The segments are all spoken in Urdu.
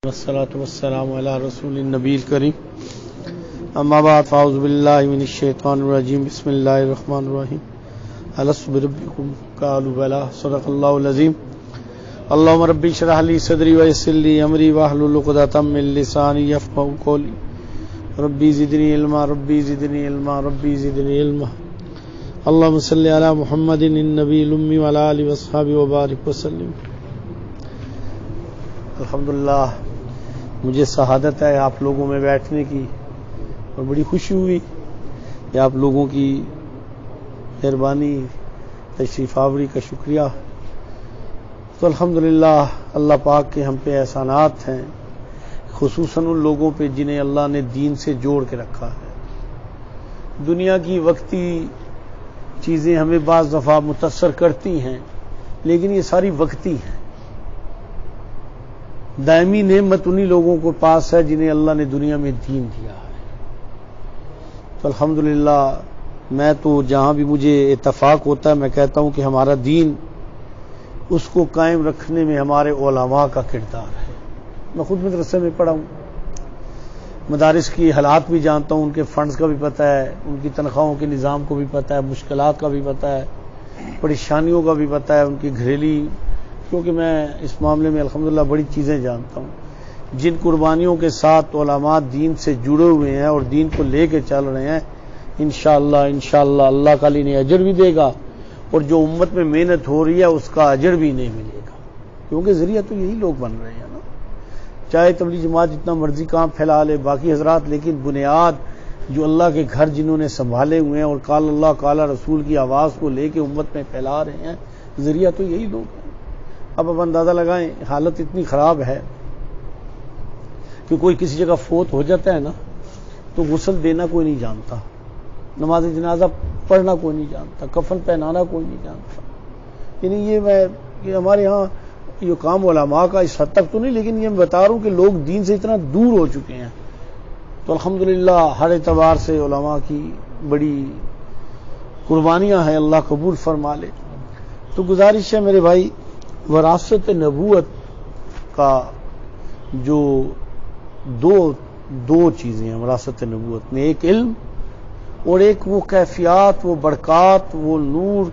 والصلاة والسلام علی رسول النبی الکریم اما بعد فاعوذ باللہ من الشیطان الرجیم بسم اللہ الرحمن الرحیم الست بربکم قالوا بلی صدق اللہ العظیم اللہم ربی اشرح لی صدری ویسر لی امری واحلل عقدۃ من لسانی یفقہوا قولی ربی زدنی علما ربی زدنی علما ربی زدنی علما اللہم صلی علی محمد النبی الامی وعلی آلہ واصحابہ وبارک وسلم۔ الحمدللہ مجھے سعادت ہے آپ لوگوں میں بیٹھنے کی اور بڑی خوشی ہوئی کہ آپ لوگوں کی مہربانی تشریف آوری کا شکریہ۔ تو الحمدللہ اللہ پاک کے ہم پہ احسانات ہیں، خصوصاً ان لوگوں پہ جنہیں اللہ نے دین سے جوڑ کے رکھا ہے۔ دنیا کی وقتی چیزیں ہمیں بعض دفعہ متاثر کرتی ہیں لیکن یہ ساری وقتی ہیں۔ دائمی نعمت انہی لوگوں کو پاس ہے جنہیں اللہ نے دنیا میں دین دیا ہے۔ تو الحمدللہ میں تو جہاں بھی مجھے اتفاق ہوتا ہے میں کہتا ہوں کہ ہمارا دین اس کو قائم رکھنے میں ہمارے علماء کا کردار ہے۔ میں خود مدرسے میں پڑھا ہوں، مدارس کی حالات بھی جانتا ہوں، ان کے فنڈز کا بھی پتہ ہے، ان کی تنخواہوں کے نظام کو بھی پتہ ہے، مشکلات کا بھی پتہ ہے، پریشانیوں کا بھی پتہ ہے، ان کی گھریلو، کیونکہ میں اس معاملے میں الحمدللہ بڑی چیزیں جانتا ہوں۔ جن قربانیوں کے ساتھ علماء دین سے جڑے ہوئے ہیں اور دین کو لے کے چل رہے ہیں، انشاءاللہ اللہ تعالی انہیں اجر بھی دے گا، اور جو امت میں محنت ہو رہی ہے اس کا اجر بھی نہیں ملے گا، کیونکہ ذریعہ تو یہی لوگ بن رہے ہیں نا۔ چاہے تبلیغ جماعت جتنا مرضی کام پھیلا لے باقی حضرات، لیکن بنیاد جو اللہ کے گھر جنہوں نے سنبھالے ہوئے ہیں اور قال اللہ قال رسول کی آواز کو لے کے امت میں پھیلا رہے ہیں، ذریعہ تو یہی لوگ ہیں۔ اب اندازہ لگائیں، حالت اتنی خراب ہے کہ کوئی کسی جگہ فوت ہو جاتا ہے نا تو غسل دینا کوئی نہیں جانتا، نماز جنازہ پڑھنا کوئی نہیں جانتا، کفن پہنانا کوئی نہیں جانتا۔ یعنی یہ ہمارے ہاں یہ کام علماء کا اس حد تک تو نہیں، لیکن یہ میں بتا رہا ہوں کہ لوگ دین سے اتنا دور ہو چکے ہیں۔ تو الحمدللہ ہر اعتبار سے علماء کی بڑی قربانیاں ہیں، اللہ قبول فرما لے۔ تو گزارش ہے میرے بھائی، وراثت نبوت کا جو دو چیزیں ہیں وراثت نبوت میں، ایک علم اور ایک وہ کیفیات، وہ برکات، وہ نور،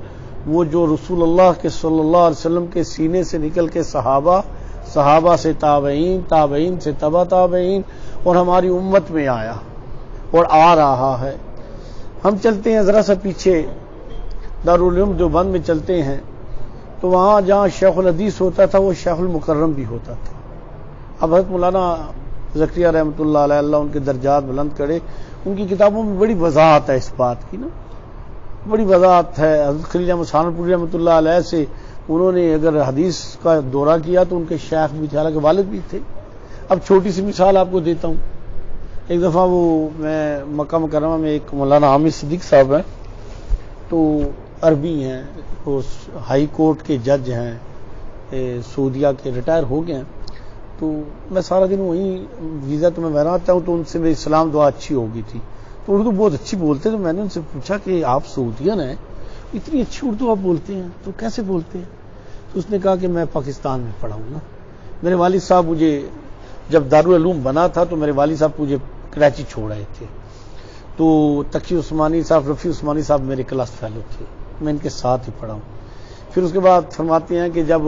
وہ جو رسول اللہ کے صلی اللہ علیہ وسلم کے سینے سے نکل کے صحابہ سے تابعین، تابعین سے تبع تابعین اور ہماری امت میں آیا اور آ رہا ہے۔ ہم چلتے ہیں ذرا سا پیچھے، دارالعلوم دیوبند میں چلتے ہیں تو وہاں جہاں شیخ الحدیث ہوتا تھا وہ شیخ المکرم بھی ہوتا تھا۔ اب حضرت مولانا زکریا رحمۃ اللہ علیہ، اللہ ان کے درجات بلند کرے، ان کی کتابوں میں بڑی وضاحت ہے اس بات کی نا، بڑی وضاحت ہے۔ حضرت خلیل احمد سہارنپوری رحمۃ اللہ علیہ سے انہوں نے اگر حدیث کا دورہ کیا تو ان کے شیخ بھی تھے، حالانکہ والد بھی تھے۔ اب چھوٹی سی مثال آپ کو دیتا ہوں۔ ایک دفعہ میں مکہ مکرمہ میں ایک مولانا عامر صدیق صاحب ہیں، تو عربی ہیں، وہ ہائی کورٹ کے جج ہیں، سعودیہ کے، ریٹائر ہو گئے ہیں۔ تو میں سارا دن وہیں ویزا تو میں بنا آتا ہوں، تو ان سے میری سلام دعا اچھی ہو گئی تھی۔ تو اردو بہت اچھی بولتے، تو میں نے ان سے پوچھا کہ آپ سعودین ہیں، اتنی اچھی اردو آپ بولتے ہیں تو کیسے بولتے ہیں؟ تو اس نے کہا کہ میں پاکستان میں پڑھا ہوں نا، میرے والد صاحب مجھے جب دارالعلوم بنا تھا تو میرے والد صاحب مجھے کراچی چھوڑ آئے تھے، تو تقی عثمانی صاحب، رفیع عثمانی صاحب میرے کلاس فیلو تھے، میں ان کے ساتھ ہی پڑھا ہوں۔ پھر اس کے بعد فرماتے ہیں کہ جب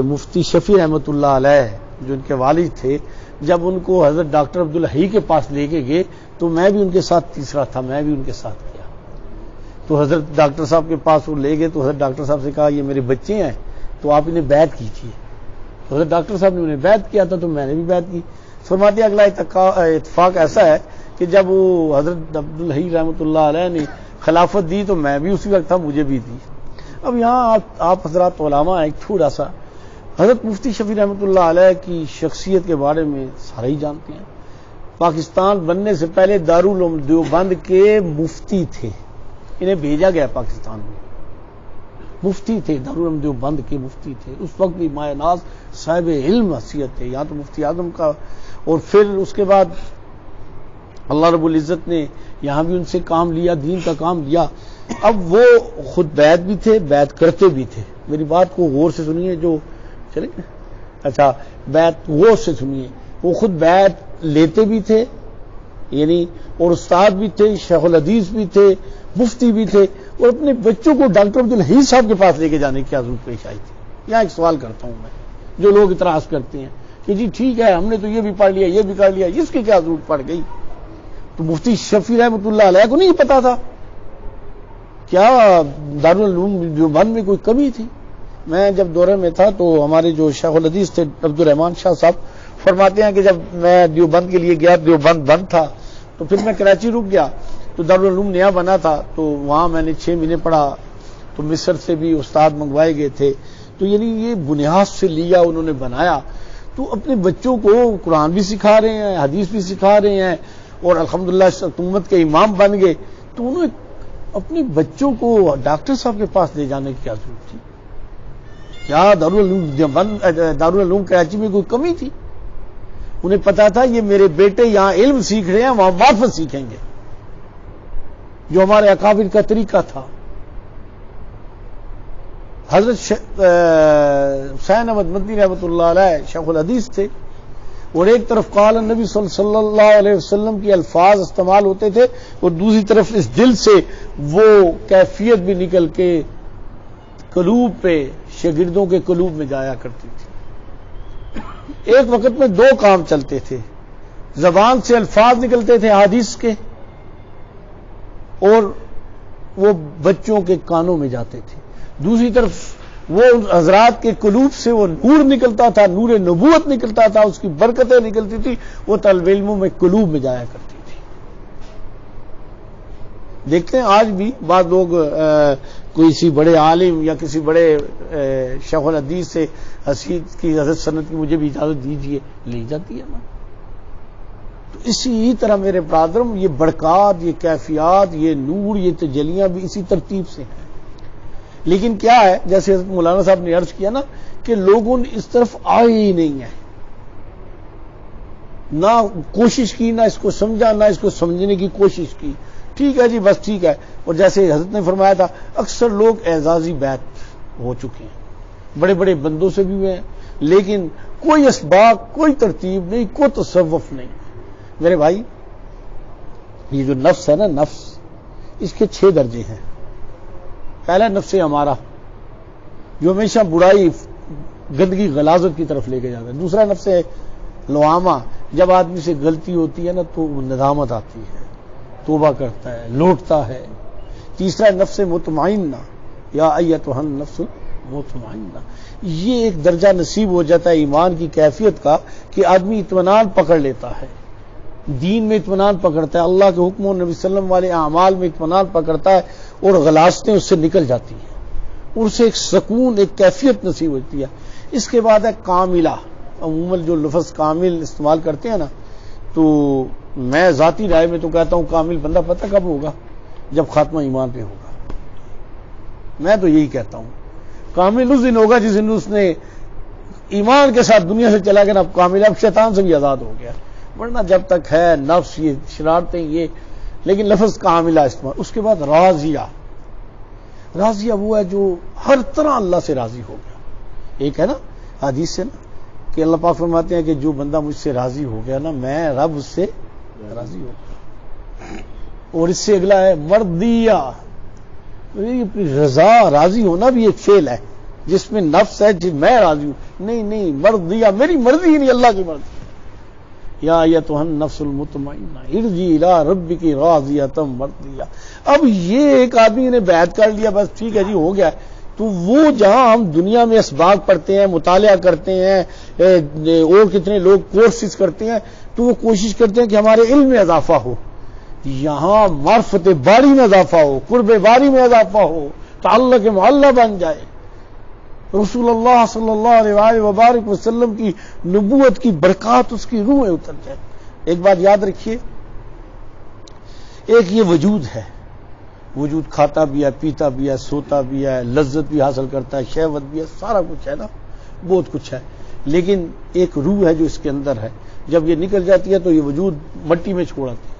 مفتی شفیع رحمۃ اللہ علیہ جو ان کے والد تھے، جب ان کو حضرت ڈاکٹر عبدالحی کے پاس لے کے گئے تو میں بھی ان کے ساتھ تیسرا تھا، میں بھی ان کے ساتھ گیا۔ تو حضرت ڈاکٹر صاحب کے پاس وہ لے گئے تو حضرت ڈاکٹر صاحب سے کہا یہ میرے بچے ہیں تو آپ انہیں بیعت کیجیے۔ تو حضرت ڈاکٹر صاحب نے انہیں بیعت کیا تھا تو میں نے بھی بیعت کی۔ فرماتے ہیں اگلا اتفاق ایسا ہے کہ جب وہ حضرت عبدالحی رحمۃ اللہ علیہ نے خلافت دی تو میں بھی اسی وقت تھا، مجھے بھی دی۔ اب یہاں آپ حضرات علماء ایک تھوڑا سا حضرت مفتی شفیع رحمۃ اللہ علیہ کی شخصیت کے بارے میں سارے ہی جانتے ہیں۔ پاکستان بننے سے پہلے دارالعلوم دیوبند کے مفتی تھے، انہیں بھیجا گیا پاکستان میں، مفتی تھے، دارالعلوم دیوبند کے مفتی تھے۔ اس وقت بھی مایہ ناز صاحب علم حیثیت تھے، یہاں تو مفتی اعظم کا۔ اور پھر اس کے بعد اللہ رب العزت نے یہاں بھی ان سے کام لیا، دین کا کام لیا۔ اب وہ خود بیعت بھی تھے، بیعت کرتے بھی تھے۔ میری بات کو غور سے سنیے، جو چلے اچھا بیعت غور سے سنیے۔ وہ خود بیعت لیتے بھی تھے، یعنی اور استاد بھی تھے، شیخ الحدیث بھی تھے، مفتی بھی تھے، اور اپنے بچوں کو ڈاکٹر عبدالحی صاحب کے پاس لے کے جانے کی کیا ضرورت پیش آئی تھی؟ یہاں ایک سوال کرتا ہوں میں، جو لوگ اعتراض کرتے ہیں کہ جی ٹھیک ہے ہم نے تو یہ بھی پڑھ لیا یہ بھی کر لیا، اس کی کیا ضرورت پڑ گئی؟ تو مفتی شفیع رحمۃ اللہ علیہ کو نہیں پتا تھا کیا دارالعلوم دیوبند میں کوئی کمی تھی؟ میں جب دورے میں تھا تو ہمارے جو شیخ الحدیث تھے عبدالرحمان شاہ صاحب فرماتے ہیں کہ جب میں دیوبند کے لیے گیا، دیوبند بند تھا، تو پھر میں کراچی رک گیا، تو دارالعلوم نیا بنا تھا، تو وہاں میں نے 6 مہینے پڑھا، تو مصر سے بھی استاد منگوائے گئے تھے، تو یعنی یہ بنیاد سے لیا انہوں نے بنایا، تو اپنے بچوں کو قرآن بھی سکھا رہے ہیں، حدیث بھی سکھا رہے ہیں، اور الحمدللہ اس امت کے امام بن گئے، تو انہوں نے اپنے بچوں کو ڈاکٹر صاحب کے پاس لے جانے کی کیا ضرورت تھی؟ کیا دارالعلوم کراچی میں کوئی کمی تھی؟ انہیں پتا تھا یہ میرے بیٹے یہاں علم سیکھ رہے ہیں، وہاں معرفت سیکھیں گے، جو ہمارے اکابر کا طریقہ تھا۔ حضرت حسین احمد مدنی رحمۃ اللہ علیہ شیخ الحدیث تھے، اور ایک طرف قال النبی صلی اللہ علیہ وسلم کی الفاظ استعمال ہوتے تھے، اور دوسری طرف اس دل سے وہ کیفیت بھی نکل کے قلوب پہ، شاگردوں کے قلوب میں جایا کرتی تھی۔ ایک وقت میں 2 کام چلتے تھے، زبان سے الفاظ نکلتے تھے حدیث کے، اور وہ بچوں کے کانوں میں جاتے تھے، دوسری طرف وہ حضرات کے قلوب سے وہ نور نکلتا تھا، نور نبوت نکلتا تھا، اس کی برکتیں نکلتی تھی، وہ طالب علموں میں قلوب میں جایا کرتی تھی۔ دیکھتے ہیں آج بھی بعض لوگ کسی بڑے عالم یا کسی بڑے شیخ الحدیث سے حدیث کی حضرت سند کی مجھے بھی اجازت دیجیے، لے جاتی ہے نا۔ تو اسی طرح میرے برادرم یہ برکات، یہ کیفیات، یہ نور، یہ تجلیاں بھی اسی ترتیب سے ہیں، لیکن کیا ہے جیسے حضرت مولانا صاحب نے عرض کیا نا کہ لوگوں نے اس طرف آئے ہی نہیں ہے، نہ کوشش کی، نہ اس کو سمجھا، نہ اس کو سمجھنے کی کوشش کی۔ ٹھیک ہے جی بس ٹھیک ہے، اور جیسے حضرت نے فرمایا تھا اکثر لوگ اعزازی بیعت ہو چکے ہیں، بڑے بڑے بندوں سے بھی ہوئے ہیں، لیکن کوئی اسباق، کوئی ترتیب نہیں، کوئی تصوف نہیں۔ میرے بھائی یہ جو نفس ہے نا، نفس اس کے 6 درجے ہیں۔ پہلا نفس ہمارا جو ہمیشہ برائی، گندگی، غلاظت کی طرف لے کے جاتا ہے۔ دوسرا نفس لوامہ، جب آدمی سے غلطی ہوتی ہے نا تو ندامت آتی ہے، توبہ کرتا ہے، لوٹتا ہے۔ تیسرا نفس مطمئنہ، یا ایتھا النفس المطمئنہ، یہ ایک درجہ نصیب ہو جاتا ہے ایمان کی کیفیت کا کہ آدمی اطمینان پکڑ لیتا ہے، دین میں اطمینان پکڑتا ہے، اللہ کے حکم و نبی صلی اللہ علیہ وسلم والے اعمال میں اطمینان پکڑتا ہے، اور غلاظتیں اس سے نکل جاتی ہیں، اور سے ایک سکون، ایک کیفیت نصیب ہوتی ہے۔ اس کے بعد ہے کاملہ۔ عموماً جو لفظ کامل استعمال کرتے ہیں نا، تو میں ذاتی رائے میں تو کہتا ہوں کامل بندہ پتہ کب ہوگا؟ جب خاتمہ ایمان پہ ہوگا۔ میں تو یہی کہتا ہوں کامل اس دن ہوگا جس دن اس نے ایمان کے ساتھ دنیا سے چلا گیا نا، کامل، اب شیطان سے بھی آزاد ہو گیا، ورنہ جب تک ہے نفس، یہ شرارتیں، یہ، لیکن لفظ کاملہ استعمال۔ اس کے بعد راضیہ۔ راضیہ وہ ہے جو ہر طرح اللہ سے راضی ہو گیا۔ ایک ہے نا حدیث سے نا کہ اللہ پاک فرماتے ہیں کہ جو بندہ مجھ سے راضی ہو گیا نا، میں رب اس سے راضی ہو گیا۔ اور اس سے اگلا ہے مرضیہ۔ رضا، راضی ہونا بھی ایک فعل ہے جس میں نفس ہے جس میں راضی ہوں، نہیں مرضیہ، میری مرضی ہی نہیں، اللہ کی مرضی۔ یا ایتھا النفس المطمئنہ ارجعی الی ربک راضیۃ مرضیہ۔ اب یہ ایک آدمی نے بیعت کر لیا، بس ٹھیک ہے جی ہو گیا، تو وہ جہاں ہم دنیا میں اسباق پڑھتے ہیں، مطالعہ کرتے ہیں، اور کتنے لوگ کورسز کرتے ہیں، تو وہ کوشش کرتے ہیں کہ ہمارے علم میں اضافہ ہو، یہاں معرفت باری میں اضافہ ہو، قرب باری میں اضافہ ہو، تعلق معلہ بن جائے، رسول اللہ صلی اللہ علیہ وآلہ وبارک وسلم کی نبوت کی برکات اس کی روح میں اتر جائے۔ ایک بات یاد رکھیے، ایک یہ وجود ہے، وجود کھاتا بھی ہے، پیتا بھی ہے، سوتا بھی ہے، لذت بھی حاصل کرتا ہے، شہوت بھی ہے، سارا کچھ ہے نا، بہت کچھ ہے، لیکن ایک روح ہے جو اس کے اندر ہے، جب یہ نکل جاتی ہے تو یہ وجود مٹی میں چھوڑ آتے ہیں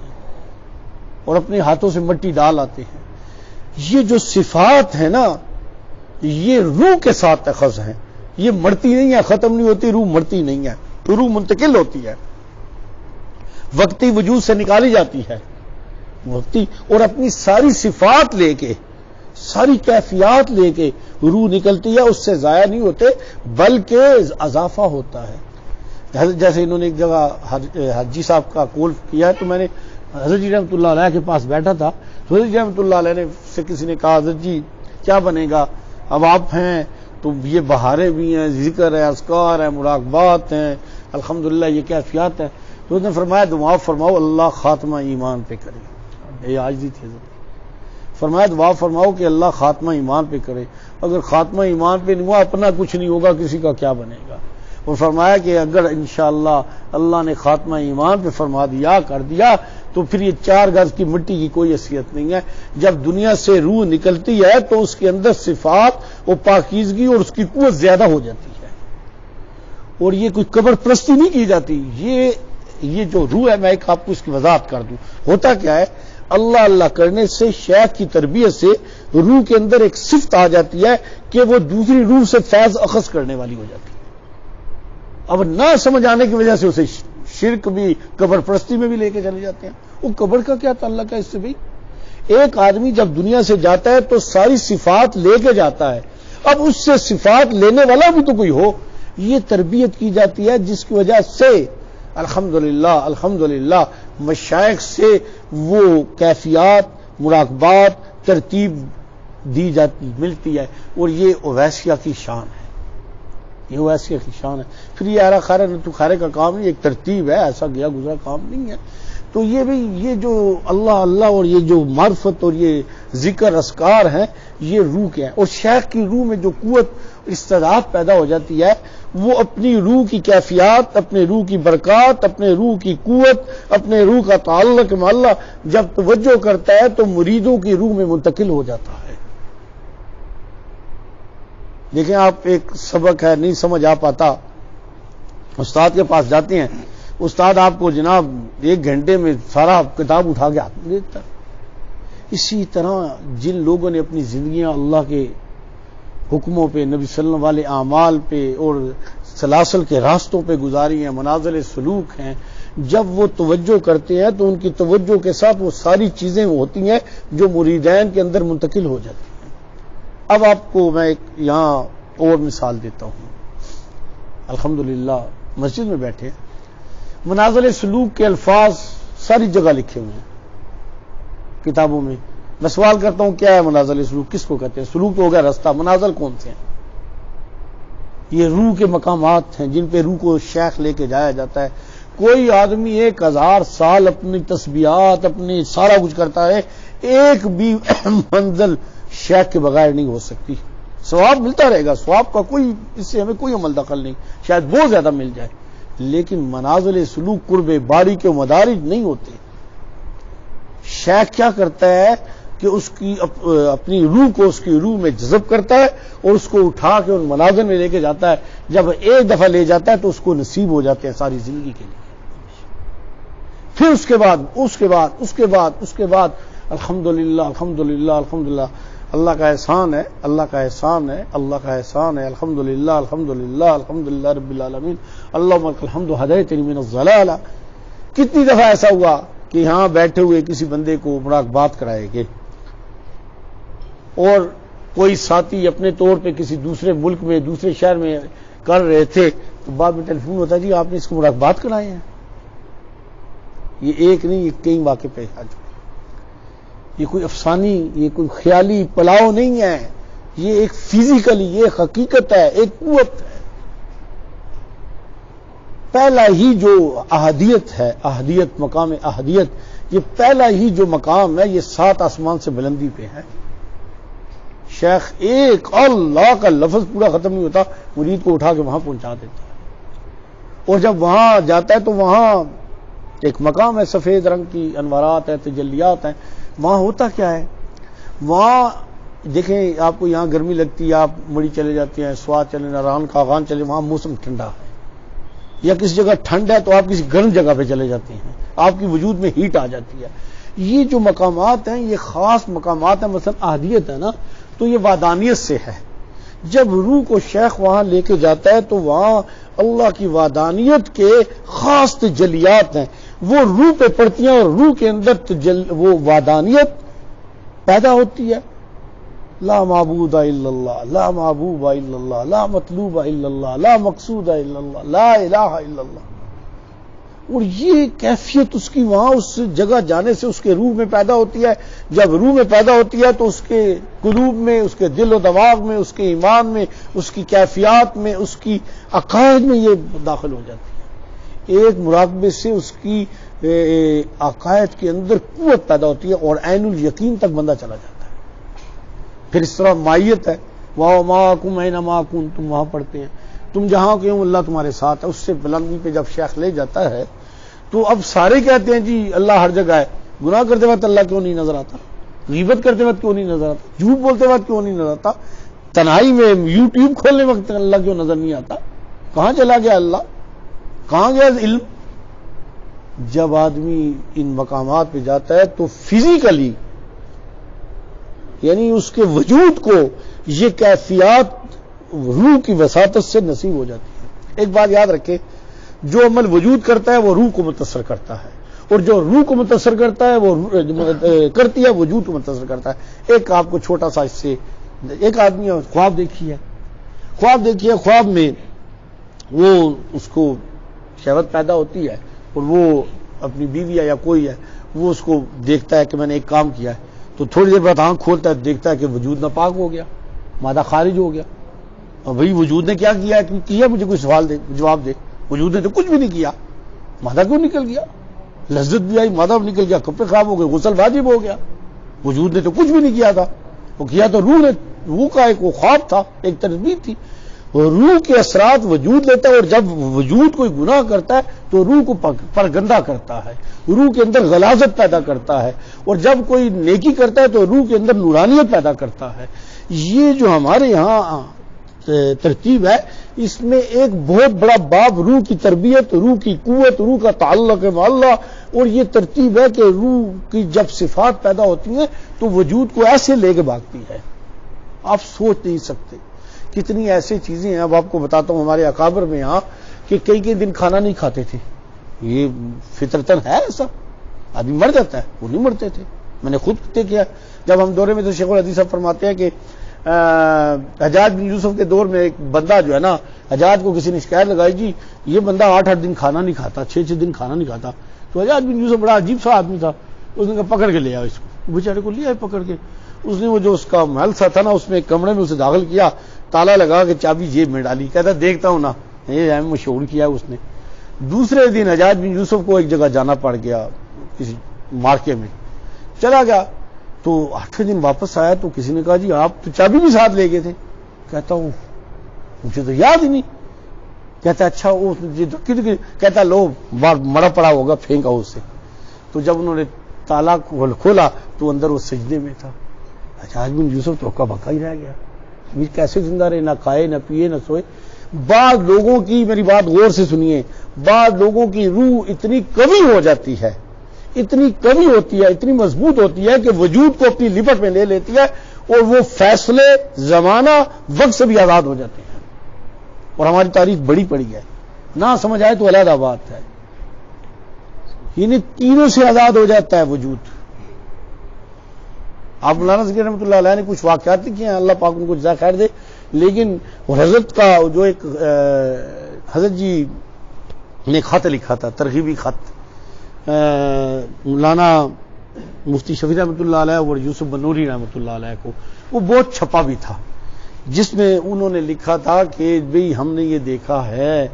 اور اپنے ہاتھوں سے مٹی ڈال آتے ہیں۔ یہ جو صفات ہے نا، یہ روح کے ساتھ اخذ ہیں، یہ مرتی نہیں ہے، ختم نہیں ہوتی، روح مرتی نہیں ہے، روح منتقل ہوتی ہے۔ وقتی وجود سے نکالی جاتی ہے وقتی، اور اپنی ساری صفات لے کے، ساری کیفیات لے کے روح نکلتی ہے، اس سے ضائع نہیں ہوتے بلکہ اضافہ ہوتا ہے۔ جیسے انہوں نے ایک جگہ حاجی صاحب کا کول کیا ہے، تو میں نے حضرت جی رحمۃ اللہ علیہ کے پاس بیٹھا تھا، تو حضرت جی رحمۃ اللہ علیہ نے سے کسی نے کہا حضرت جی کیا بنے گا، اب آپ ہیں تو یہ بہاریں بھی ہیں، ذکر ہے، اذکار ہے، مراقبات ہیں، الحمدللہ یہ کیفیات ہے۔ تو اس نے فرمایا دعا فرماؤ اللہ خاتمہ ایمان پہ کرے، یہ آج دی تھی حضرت، فرمایا دعا فرماؤ کہ اللہ خاتمہ ایمان پہ کرے، اگر خاتمہ ایمان پہ نہیں ہوا اپنا کچھ نہیں ہوگا، کسی کا کیا بنے گا۔ اور فرمایا کہ اگر انشاءاللہ اللہ نے خاتمہ ایمان پہ فرما دیا کر دیا تو پھر یہ 4 گز کی مٹی کی کوئی حیثیت نہیں ہے۔ جب دنیا سے روح نکلتی ہے تو اس کے اندر صفات و پاکیزگی اور اس کی قوت زیادہ ہو جاتی ہے، اور یہ کوئی قبر پرستی نہیں کی جاتی۔ یہ جو روح ہے، میں ایک آپ کو اس کی وضاحت کر دوں، ہوتا کیا ہے، اللہ اللہ کرنے سے، شیخ کی تربیت سے روح کے اندر ایک صفت آ جاتی ہے کہ وہ دوسری روح سے فیض اخذ کرنے والی ہو جاتی ہے۔ اب نہ سمجھ آنے کی وجہ سے اسے شرک بھی، قبر پرستی میں بھی لے کے چلے جاتے ہیں۔ وہ قبر کا کیا تعلق ہے اس سے بھائی؟ ایک آدمی جب دنیا سے جاتا ہے تو ساری صفات لے کے جاتا ہے، اب اس سے صفات لینے والا بھی تو کوئی ہو، یہ تربیت کی جاتی ہے، جس کی وجہ سے الحمدللہ مشائخ سے وہ کیفیات، مراقبات، ترتیب دی جاتی ملتی ہے، اور یہ اویسیہ کی شان ہے، یہ اویسیہ کی شان ہے۔ پھر یہ آرا خارہ نتو خارے کا کام نہیں، ایک ترتیب ہے، ایسا گیا گزرا کام نہیں ہے۔ تو یہ بھی یہ جو اللہ اللہ اور یہ جو معرفت اور یہ ذکر اذکار ہیں، یہ روح کے ہیں، اور شیخ کی روح میں جو قوت استعداد پیدا ہو جاتی ہے، وہ اپنی روح کی کیفیات، اپنے روح کی برکات، اپنے روح کی قوت، اپنے روح کا تعلق میں اللہ جب توجہ کرتا ہے تو مریدوں کی روح میں منتقل ہو جاتا ہے۔ دیکھیں آپ، ایک سبق ہے نہیں سمجھ آ پاتا، استاد کے پاس جاتے ہیں، استاد آپ کو جناب 1 گھنٹے میں سارا کتاب اٹھا کے ہاتھ میں دیتا ہے۔ اسی طرح جن لوگوں نے اپنی زندگیاں اللہ کے حکموں پہ، نبی صلی اللہ علیہ اعمال پہ اور سلاسل کے راستوں پہ گزاری ہیں، منازل سلوک ہیں، جب وہ توجہ کرتے ہیں تو ان کی توجہ کے ساتھ وہ ساری چیزیں ہوتی ہیں جو مریدین کے اندر منتقل ہو جاتی ہیں۔ اب آپ کو میں ایک یہاں اور مثال دیتا ہوں۔ الحمدللہ مسجد میں بیٹھے، منازل سلوک کے الفاظ ساری جگہ لکھے ہوئے ہیں کتابوں میں۔ میں سوال کرتا ہوں کیا ہے منازل سلوک، کس کو کہتے ہیں؟ سلوک تو ہو گیا راستہ، منازل کون سے ہیں؟ یہ روح کے مقامات ہیں جن پہ روح کو شیخ لے کے جایا جاتا ہے۔ کوئی آدمی 1000 سال اپنی تسبیحات، اپنی سارا کچھ کرتا ہے، ایک بھی منزل شیخ کے بغیر نہیں ہو سکتی۔ ثواب ملتا رہے گا، ثواب کا کوئی، اس سے ہمیں کوئی عمل دخل نہیں، شاید بہت زیادہ مل جائے، لیکن منازل سلوک قرب باری کے مدارج نہیں ہوتے۔ شیخ کیا کرتا ہے کہ اس کی اپنی روح کو اس کی روح میں جذب کرتا ہے اور اس کو اٹھا کے ان منازل میں لے کے جاتا ہے۔ جب ایک دفعہ لے جاتا ہے تو اس کو نصیب ہو جاتے ہیں ساری زندگی کے لیے۔ پھر اس کے بعد الحمدللہ الحمدللہ الحمدللہ، اللہ کا احسان ہے، اللہ کا احسان ہے، اللہ کا احسان ہے، الحمدللہ الحمدللہ الحمدللہ رب العالمین، اللہم لک الحمد ہدیتنی من الضلالہ۔ کتنی دفعہ ایسا ہوا کہ یہاں بیٹھے ہوئے کسی بندے کو مراقبات کرائے گے، اور کوئی ساتھی اپنے طور پہ کسی دوسرے ملک میں، دوسرے شہر میں کر رہے تھے، تو بعد میں ٹیلی فون ہوتا ہے جی آپ نے اس کو مراقبات کرائے ہیں۔ یہ ایک نہیں، یہ کئی واقع پیش آ چکے۔ یہ کوئی افسانی، یہ کوئی خیالی پلاؤ نہیں ہے، یہ ایک فزیکلی، یہ حقیقت ہے، ایک قوت ہے۔ پہلا ہی جو احدیت ہے، احدیت، مقام احدیت، یہ پہلا ہی جو مقام ہے، یہ 7 آسمان سے بلندی پہ ہے۔ شیخ ایک اللہ کا لفظ پورا ختم نہیں ہوتا، مرید کو اٹھا کے وہاں پہنچا دیتا ہے، اور جب وہاں جاتا ہے تو وہاں ایک مقام ہے، سفید رنگ کی انوارات ہیں، تجلیات ہیں۔ وہاں ہوتا کیا ہے، وہاں دیکھیں آپ کو یہاں گرمی لگتی ہے، آپ مڑی چلے جاتے ہیں، سوات چلے، ناران کاغان چلے، وہاں موسم ٹھنڈا ہے، یا کسی جگہ ٹھنڈ ہے تو آپ کسی گرم جگہ پہ چلے جاتے ہیں، آپ کی وجود میں ہیٹ آ جاتی ہے۔ یہ جو مقامات ہیں یہ خاص مقامات ہیں، مثلا احدیت ہے نا، تو یہ وادانیت سے ہے۔ جب روح کو شیخ وہاں لے کے جاتا ہے تو وہاں اللہ کی وادانیت کے خاص تجلیات ہیں، وہ روح پہ پڑتی ہیں اور روح کے اندر وہ وادانیت پیدا ہوتی ہے. لا معبود الا اللہ، لا محبوب الا اللہ، لا مطلوب الا اللہ، لا مقصود الا اللہ، لا الہ الا اللہ. اور یہ کیفیت اس کی وہاں اس جگہ جانے سے اس کے روح میں پیدا ہوتی ہے. جب روح میں پیدا ہوتی ہے تو اس کے قلوب میں، اس کے دل و دماغ میں، اس کے ایمان میں، اس کی کیفیات میں، اس کی عقائد میں یہ داخل ہو جاتی ہے. ایک مراقبے سے اس کی عقائد کے اندر قوت پیدا ہوتی ہے اور عین الیقین تک بندہ چلا جاتا ہے. پھر اس طرح مائیت ہے، واہ معکم اینما کنتم، وہاں پڑھتے ہیں تم جہاں کے ہو اللہ تمہارے ساتھ ہے. اس سے بلندی پہ جب شیخ لے جاتا ہے تو اب سارے کہتے ہیں جی اللہ ہر جگہ ہے. گناہ کرتے وقت اللہ کیوں نہیں نظر آتا؟ غیبت کرتے وقت کیوں نہیں نظر آتا؟ جھوٹ بولتے وقت کیوں نہیں نظر آتا؟ تنہائی میں یوٹیوب کھولنے وقت اللہ کیوں نظر نہیں آتا؟ کہاں چلا گیا اللہ؟ کہاں گیا علم؟ جب آدمی ان مقامات پہ جاتا ہے تو فزیکلی یعنی اس کے وجود کو یہ کیفیات روح کی وساطت سے نصیب ہو جاتی ہے. ایک بات یاد رکھے، جو عمل وجود کرتا ہے وہ روح کو متاثر کرتا ہے، اور جو روح کو متاثر کرتا ہے وہ کرتی ہے وجود کو متاثر کرتا ہے. ایک آپ کو چھوٹا سا اس سے، ایک آدمی خواب دیکھی ہے، خواب میں وہ اس کو شہوت پیدا ہوتی ہے اور وہ اپنی بیوی ہے یا کوئی ہے، وہ اس کو دیکھتا ہے کہ میں نے ایک کام کیا ہے، تو تھوڑی دیر بعد آنکھ کھولتا ہے، دیکھتا ہے کہ وجود ناپاک ہو گیا، مادہ خارج ہو گیا. اور بھئی وجود نے کیا کیا ہے؟ کیا مجھے کوئی سوال دے، جواب دے. وجود نے تو کچھ بھی نہیں کیا، مادہ کیوں نکل گیا؟ لذت بھی آئی، مادہ بھی نکل گیا، کپڑے خراب ہو گئے، غسل واجب ہو گیا. وجود نے تو کچھ بھی نہیں کیا تھا، وہ کیا تو روح نے. روح کا ایک وہ خواب تھا، ایک تربیت تھی. روح کے اثرات وجود لیتا ہے، اور جب وجود کوئی گناہ کرتا ہے تو روح کو پرگندہ کرتا ہے، روح کے اندر غلاظت پیدا کرتا ہے، اور جب کوئی نیکی کرتا ہے تو روح کے اندر نورانیت پیدا کرتا ہے. یہ جو ہمارے یہاں ترتیب ہے، اس میں ایک بہت بڑا باب روح کی تربیت، روح کی قوت، روح کا تعلق ہے اللہ. اور یہ ترتیب ہے کہ روح کی جب صفات پیدا ہوتی ہیں تو وجود کو ایسے لے کے بھاگتی ہے، آپ سوچ نہیں سکتے. کتنی ایسی چیزیں ہیں، اب آپ کو بتاتا ہوں. ہمارے اکابر میں یہاں کہ کئی دن کھانا نہیں کھاتے تھے. یہ فطرتاً ہے ایسا، آدمی مر جاتا ہے، وہ نہیں مرتے تھے. میں نے خود کیا، جب ہم دورے میں تو شیخ الحدیث صاحب فرماتے ہیں کہ حجاج بن یوسف کے دور میں ایک بندہ جو ہے نا، حجاج کو کسی نے شکایت لگائی جی یہ بندہ 8 دن کھانا نہیں کھاتا، 6 دن کھانا نہیں کھاتا. تو حجاج بن یوسف بڑا عجیب سا آدمی تھا، اس نے کہا پکڑ کے لے آؤ اس کو. بیچارے کو لیا ہے پکڑ کے. اس نے وہ جو اس کا محل سا تھا نا، اس میں ایک کمرے میں اسے داخل کیا، تالا لگا کے چابی جیب میں ڈالی. کہتا دیکھتا ہوں نا، یہ مشہور کیا اس نے. دوسرے دن حجاج بن یوسف کو ایک جگہ جانا پڑ گیا، کسی مارکے میں چلا گیا. تو 8ویں دن واپس آیا تو کسی نے کہا جی آپ تو چابی بھی ساتھ لے گئے تھے. کہتا ہوں مجھے تو یاد ہی نہیں. کہتا اچھا وہ کہتا لو مرا پڑا ہوگا، پھینکا اس سے. تو جب انہوں نے تالا کھولا تو اندر وہ سجدے میں تھا. حجاج بن یوسف تو اکا بکا ہی رہ گیا، کیسے زندہ رہے، نہ کھائے نہ پیے نہ سوئے. بعض لوگوں کی، میری بات غور سے سنیے، بعض لوگوں کی روح اتنی کمی ہو جاتی ہے، اتنی کمی ہوتی ہے، اتنی مضبوط ہوتی ہے کہ وجود کو اپنی لپٹ میں لے لیتی ہے اور وہ فیصلے زمانہ وقت سے بھی آزاد ہو جاتے ہیں. اور ہماری تاریخ بڑی پڑی ہے، نہ سمجھ آئے تو علیحدہ بات ہے. یعنی تینوں سے آزاد ہو جاتا ہے وجود. آپ مولانا ذکر رحمۃ اللہ علیہ نے کچھ واقعات کیے ہیں، اللہ پاک ان کو جزا خیر دے. لیکن حضرت کا جو ایک حضرت جی نے خط لکھا تھا، ترغیبی خط، مولانا مفتی شفیع رحمۃ اللہ علیہ اور یوسف بنوری رحمۃ اللہ علیہ کو، وہ بہت چھپا بھی تھا، جس میں انہوں نے لکھا تھا کہ بھئی ہم نے یہ دیکھا ہے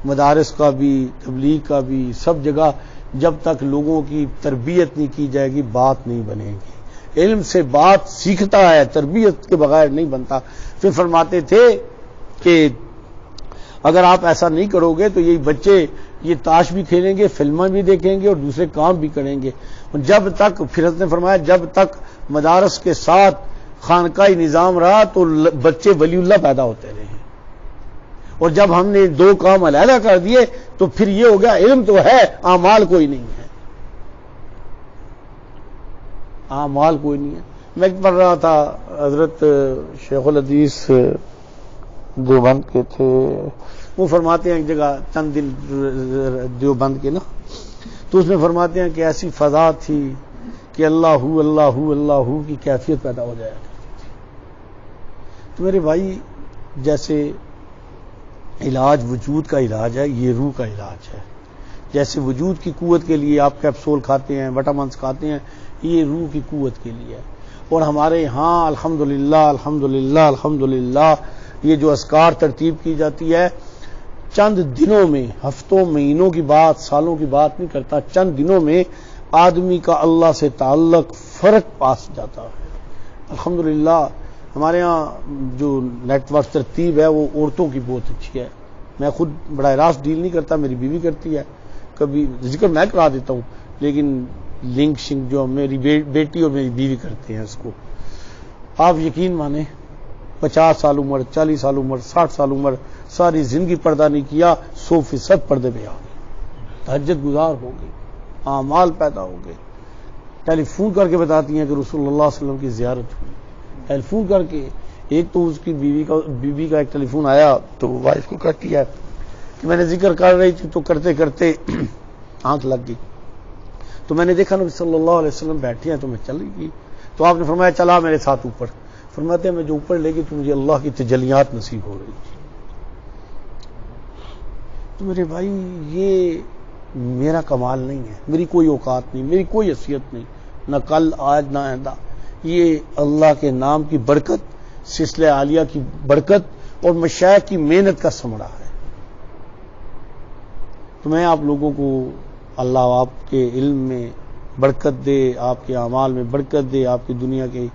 مدارس کا بھی، تبلیغ کا بھی، سب جگہ جب تک لوگوں کی تربیت نہیں کی جائے گی بات نہیں بنے گی. علم سے بات سیکھتا ہے، تربیت کے بغیر نہیں بنتا. پھر فرماتے تھے کہ اگر آپ ایسا نہیں کرو گے تو یہ بچے یہ تاش بھی کھیلیں گے، فلمیں بھی دیکھیں گے اور دوسرے کام بھی کریں گے. جب تک، پھر حضرت نے فرمایا جب تک مدارس کے ساتھ خانقاہی نظام رہا تو بچے ولی اللہ پیدا ہوتے رہے، اور جب ہم نے 2 کام علیحدہ کر دیے تو پھر یہ ہو گیا علم تو ہے، اعمال کوئی نہیں ہے. اعمال کوئی نہیں ہے. میں پڑھ رہا تھا، حضرت شیخ الحدیث دیوبند کے تھے، وہ فرماتے ہیں ایک جگہ چند دن دیوبند کے نا، تو اس میں فرماتے ہیں کہ ایسی فضا تھی کہ اللہ اللہ کی کیفیت پیدا ہو جایا کرتی تھی۔ تو میرے بھائی، جیسے علاج وجود کا علاج ہے، یہ روح کا علاج ہے۔ جیسے وجود کی قوت کے لیے آپ کیپسول کھاتے ہیں، وٹامنس کھاتے ہیں، یہ روح کی قوت کے لیے ہے۔ اور ہمارے ہاں الحمدللہ یہ جو اذکار ترتیب کی جاتی ہے، چند دنوں میں، ہفتوں مہینوں کی بات، سالوں کی بات نہیں کرتا، چند دنوں میں آدمی کا اللہ سے تعلق فرق پاس جاتا ہے۔ الحمدللہ ہمارے ہاں جو نیٹ ورک ترتیب ہے وہ عورتوں کی بہت اچھی ہے۔ میں خود براہ راست ڈیل نہیں کرتا، میری بیوی کرتی ہے، کبھی ذکر میں کرا دیتا ہوں، لیکن لنک شنک جو میری بیٹی اور میری بیوی کرتے ہیں اس کو، آپ یقین مانیں 50 سال عمر، 40 سال عمر، 60 سال عمر، ساری زندگی پردہ نہیں کیا، 100% پردے پہ آ گئی، تہجد گزار ہو گئی، اعمال پیدا ہو گئے، ٹیلی فون کر کے بتاتی ہیں کہ رسول اللہ صلی اللہ علیہ وسلم کی زیارت ہوئی، ٹیلی فون کر کے۔ ایک تو اس کی بیوی کا ایک ٹیلی فون آیا تو وائف کو کہتی ہے کہ میں نے ذکر کر رہی تھی تو کرتے کرتے آنکھ لگ گئی، تو میں نے دیکھا نبی صلی اللہ علیہ وسلم بیٹھے ہیں تو میں چلی گئی، تو آپ نے فرمایا چلا میرے ساتھ اوپر۔ فرماتے ہیں میں جو اوپر لے گئی تو مجھے اللہ کی تجلیات نصیب ہو رہی تھی۔ تو میرے بھائی، یہ میرا کمال نہیں ہے، میری کوئی اوقات نہیں، میری کوئی حیثیت نہیں، نہ کل، آج، نہ آئندہ، یہ اللہ کے نام کی برکت، سلسلہ عالیہ کی برکت اور مشائخ کی محنت کا ثمرہ ہے۔ تو میں آپ لوگوں کو اللہ آپ کے علم میں برکت دے، آپ کے اعمال میں برکت دے، آپ کی دنیا کی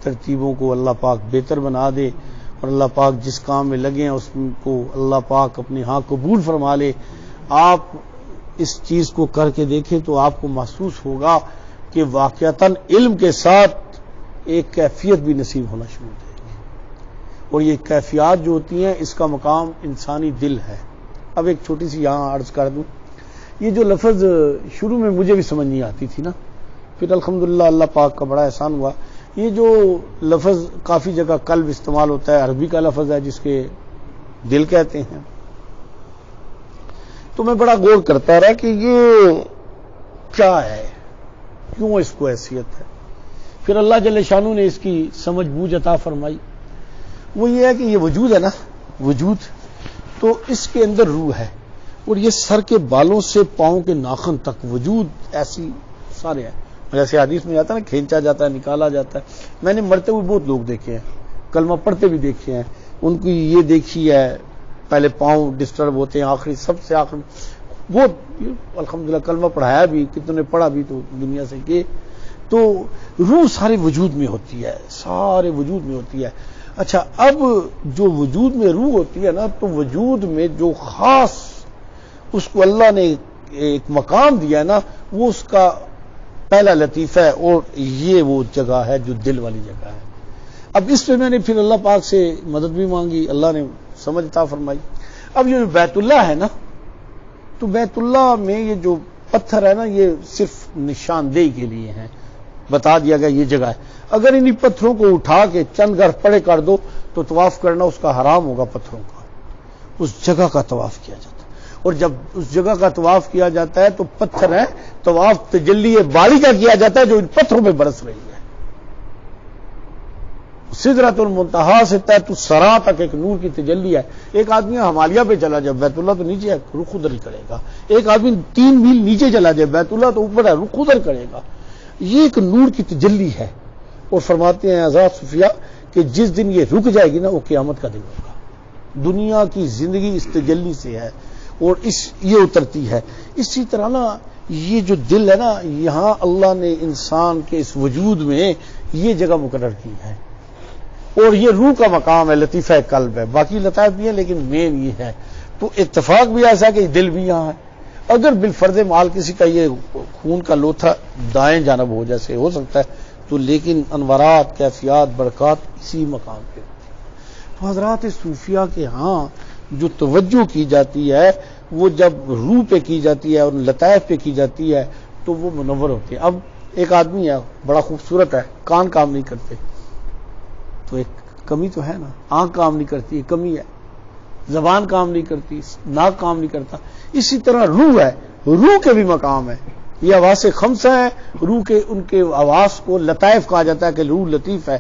ترتیبوں کو اللہ پاک بہتر بنا دے، اور اللہ پاک جس کام میں لگے ہیں اس کو اللہ پاک اپنے ہاں قبول فرما لے۔ آپ اس چیز کو کر کے دیکھیں تو آپ کو محسوس ہوگا کہ واقعتاً علم کے ساتھ ایک کیفیت بھی نصیب ہونا شروع ہو جائے گی، اور یہ کیفیات جو ہوتی ہیں اس کا مقام انسانی دل ہے۔ اب ایک چھوٹی سی یہاں عرض کر دوں، یہ جو لفظ شروع میں مجھے بھی سمجھ نہیں آتی تھی نا، پھر الحمدللہ اللہ پاک کا بڑا احسان ہوا، یہ جو لفظ کافی جگہ قلب استعمال ہوتا ہے، عربی کا لفظ ہے جس کے دل کہتے ہیں، تو میں بڑا غور کرتا رہا کہ یہ کیا ہے، کیوں اس کو حیثیت ہے۔ پھر اللہ جل شانہ نے اس کی سمجھ بوجھ عطا فرمائی، وہ یہ ہے کہ یہ وجود ہے نا، وجود تو اس کے اندر روح ہے، اور یہ سر کے بالوں سے پاؤں کے ناخن تک وجود ایسی سارے ہیں، جیسے حدیث میں آتا ہے نا، کھینچا جاتا ہے، نکالا جاتا ہے۔ میں نے مرتے ہوئے بہت لوگ دیکھے ہیں، کلمہ پڑھتے بھی دیکھے ہیں، ان کی یہ دیکھی ہے، پہلے پاؤں ڈسٹرب ہوتے ہیں، آخری سب سے آخر بہت الحمدللہ کلمہ پڑھایا بھی، کتنے نے پڑھا بھی تو دنیا سے کہ، تو روح سارے وجود میں ہوتی ہے، سارے وجود میں ہوتی ہے۔ اچھا، اب جو وجود میں روح ہوتی ہے نا، تو وجود میں جو خاص اس کو اللہ نے ایک مقام دیا ہے نا، وہ اس کا پہلا لطیفہ ہے، اور یہ وہ جگہ ہے جو دل والی جگہ ہے۔ اب اس پہ میں نے پھر اللہ پاک سے مدد بھی مانگی، اللہ نے سمجھ عطا فرمائی۔ اب یہ بیت اللہ ہے نا، تو بیت اللہ میں یہ جو پتھر ہے نا، یہ صرف نشاندہی کے لیے ہیں، بتا دیا گیا یہ جگہ ہے۔ اگر انہی پتھروں کو اٹھا کے چند گھر پڑے کر دو تو طواف کرنا اس کا حرام ہوگا، پتھروں کا، اس جگہ کا طواف کیا جاتا ہے۔ اور جب اس جگہ کا طواف کیا جاتا ہے تو پتھر ہے، طواف تجلی باری کا کیا جاتا ہے جو ان پتھروں پہ برس رہی ہے۔ سدرۃ المنتہا سے تحت الثری تک ایک نور کی تجلی ہے۔ ایک آدمی ہمالیہ پہ چلا جائے، بیت اللہ تو نیچے ہے، رخ ادھر ہی کرے گا۔ ایک آدمی 3 میل نیچے چلا جائے، بیت اللہ تو اوپر ہے، رخ ادھر کرے گا۔ یہ ایک نور کی تجلی ہے، اور فرماتے ہیں حضرات صوفیاء کہ جس دن یہ رک جائے گی نا، وہ قیامت کا دن ہوگا۔ دنیا کی زندگی اس تجلی سے ہے، اور یہ اترتی ہے۔ اسی طرح نا یہ جو دل ہے نا، یہاں اللہ نے انسان کے اس وجود میں یہ جگہ مقرر کی ہے، اور یہ روح کا مقام ہے، لطیفہ قلب ہے، باقی لطائف بھی ہیں لیکن مین یہ ہے۔ تو اتفاق بھی ایسا ہے کہ دل بھی یہاں ہے۔ اگر بالفرض محال کسی کا یہ خون کا لوتھا دائیں جانب ہو جیسے ہو سکتا ہے تو، لیکن انوارات، کیفیات، برکات اسی مقام پہ ہوتی ہے۔ تو حضرات صوفیاء کے ہاں جو توجہ کی جاتی ہے، وہ جب روح پہ کی جاتی ہے اور لطائف پہ کی جاتی ہے تو وہ منور ہوتے ہیں۔ اب ایک آدمی ہے، بڑا خوبصورت ہے، کان کام نہیں کرتے، تو ایک کمی تو ہے نا، آنکھ کام نہیں کرتی، کمی ہے، زبان کام نہیں کرتی، ناک کام نہیں کرتا۔ اسی طرح روح ہے، روح کے بھی مقام ہے، یہ حواس خمسہ ہیں، روح کے ان کے حواس کو لطائف کہا جاتا ہے کہ روح لطیف ہے۔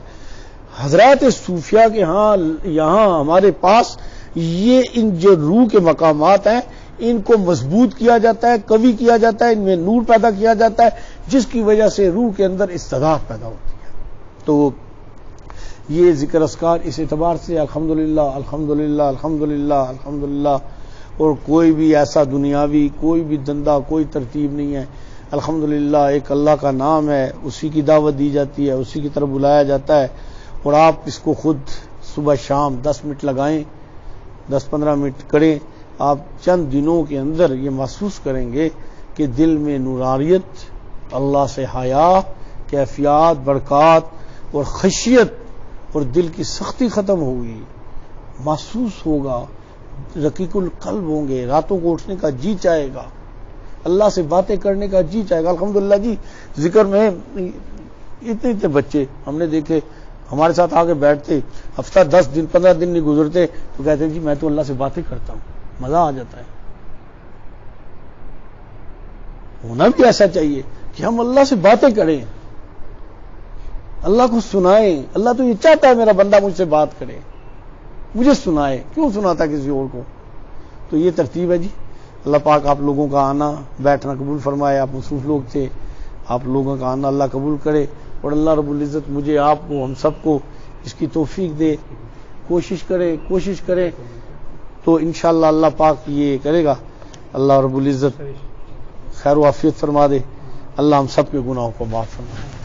حضرات صوفیہ کے ہاں یہاں ہمارے پاس یہ ان جو روح کے مقامات ہیں ان کو مضبوط کیا جاتا ہے، قوی کیا جاتا ہے، ان میں نور پیدا کیا جاتا ہے، جس کی وجہ سے روح کے اندر استعداد پیدا ہوتی ہے۔ تو یہ ذکر اذکار اس اعتبار سے الحمدللہ الحمدللہ الحمدللہ الحمدللہ، اور کوئی بھی ایسا دنیاوی کوئی بھی دندہ کوئی ترتیب نہیں ہے۔ الحمدللہ ایک اللہ کا نام ہے، اسی کی دعوت دی جاتی ہے، اسی کی طرف بلایا جاتا ہے، اور آپ اس کو خود صبح شام 10 منٹ لگائیں، 10-15 منٹ کریں، آپ چند دنوں کے اندر یہ محسوس کریں گے کہ دل میں نورانیت، اللہ سے حیا، کیفیات، برکات اور خشیت اور دل کی سختی ختم ہوگی، محسوس ہوگا، رقیق القلب ہوں گے، راتوں کو اٹھنے کا جی چاہے گا، اللہ سے باتیں کرنے کا جی چاہے گا۔ الحمدللہ جی ذکر میں اتنے بچے ہم نے دیکھے ہمارے ساتھ آ کے بیٹھتے، ہفتہ 10 دن 15 دن نہیں گزرتے تو کہتے ہیں جی میں تو اللہ سے باتیں کرتا ہوں، مزہ آ جاتا ہے۔ ہونا بھی ایسا چاہیے کہ ہم اللہ سے باتیں کریں، اللہ کو سنائیں۔ اللہ تو یہ چاہتا ہے میرا بندہ مجھ سے بات کرے، مجھے سنائے، کیوں سناتا کسی اور کو؟ تو یہ ترتیب ہے جی۔ اللہ پاک آپ لوگوں کا آنا بیٹھنا قبول فرمائے، آپ مصروف لوگ تھے، آپ لوگوں کا آنا اللہ قبول کرے، اور اللہ رب العزت مجھے آپ کو ہم سب کو اس کی توفیق دے۔ کوشش کرے تو انشاءاللہ اللہ پاک یہ کرے گا، اللہ رب العزت خیر و عافیت فرما دے، اللہ ہم سب کے گناہوں کو معاف فرمائے۔